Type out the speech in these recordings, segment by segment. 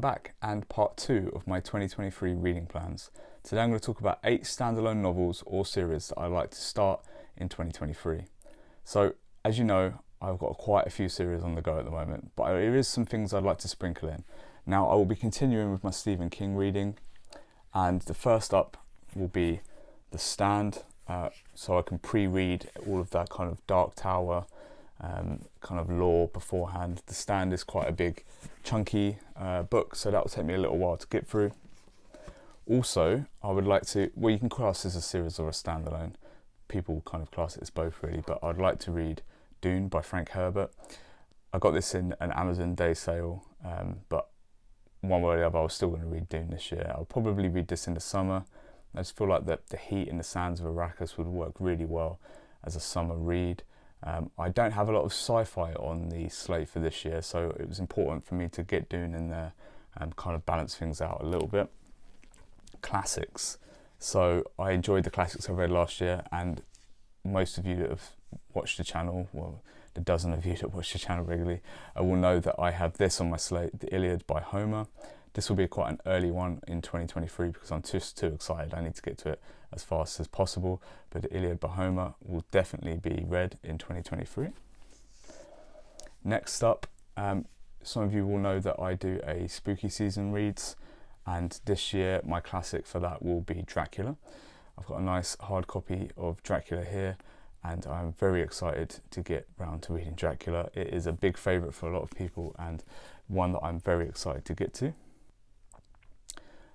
back and part 2 of my 2023 reading plans. Today I'm going to talk about 8 standalone novels or series that I like to start in 2023. So as you know, I've got quite a few series on the go at the moment, but there is some things I'd like to sprinkle in. Now I will be continuing with my Stephen King reading, and the first up will be The Stand, so I can pre-read all of that kind of Dark Tower kind of lore beforehand. The Stand is quite a big chunky book, so that will take me a little while to get through. Also, I would like to, well, you can class this as a series or a standalone. People kind of class it as both really, but I'd like to read Dune by Frank Herbert. I got this in an Amazon day sale, but one way or the other I was still going to read Dune this year. I'll probably read this in the summer. I just feel like the heat and the sands of Arrakis would work really well as a summer read. I don't have a lot of sci-fi on the slate for this year, so it was important for me to get Dune in there and kind of balance things out a little bit. Classics. So I enjoyed the classics I read last year, and most of you that have watched the channel, well, the dozen of you that watch the channel regularly, will know that I have this on my slate, The Iliad by Homer. This will be quite an early one in 2023 because I'm just too excited. I need to get to it as fast as possible. But The Iliad by Homer will definitely be read in 2023. Next up, some of you will know that I do a spooky season reads, and this year my classic for that will be Dracula. I've got a nice hard copy of Dracula here, and I'm very excited to get round to reading Dracula. It is a big favourite for a lot of people and one that I'm very excited to get to.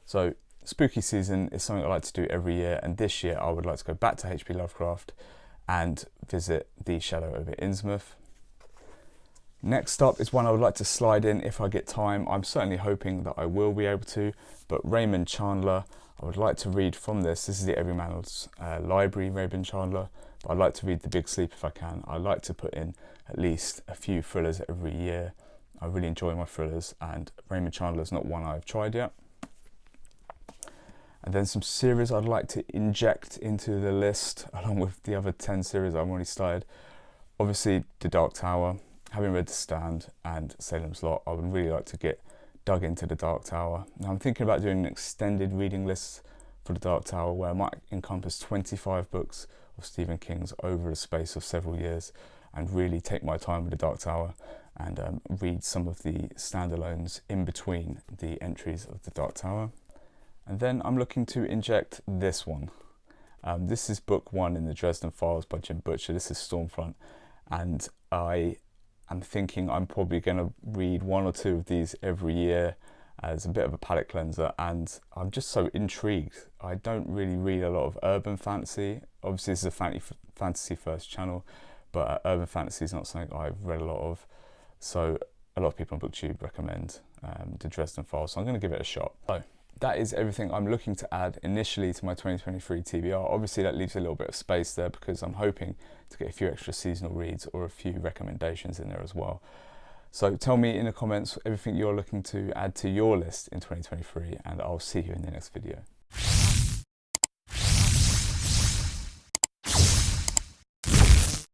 So spooky season is something I like to do every year, and this year I would like to go back to H.P. Lovecraft and visit The Shadow over Innsmouth. Next up is one I would like to slide in if I get time. I'm certainly hoping that I will be able to, but Raymond Chandler, I would like to read from this. This is the Everyman's Library, Raymond Chandler, but I'd like to read The Big Sleep if I can. I like to put in at least a few thrillers every year. I really enjoy my thrillers, and Raymond Chandler is not one I've tried yet. And then some series I'd like to inject into the list, along with the other 10 series I've already started. Obviously, The Dark Tower. Having read The Stand and Salem's Lot, I would really like to get dug into The Dark Tower. Now I'm thinking about doing an extended reading list for The Dark Tower, where I might encompass 25 books of Stephen King's over the space of several years, and really take my time with The Dark Tower and read some of the standalones in between the entries of The Dark Tower. And then I'm looking to inject this one. This is book 1 in the Dresden Files by Jim Butcher. This is Stormfront, and I'm thinking I'm probably going to read 1 or 2 of these every year as a bit of a palate cleanser, and I'm just so intrigued. I don't really read a lot of urban fantasy. Obviously this is a fantasy first channel, but urban fantasy is not something I've read a lot of. So a lot of people on Booktube recommend the Dresden Files, so I'm going to give it a shot. So that is everything I'm looking to add initially to my 2023 TBR. Obviously that leaves a little bit of space there because I'm hoping to get a few extra seasonal reads or a few recommendations in there as well. So tell me in the comments everything you're looking to add to your list in 2023, and I'll see you in the next video.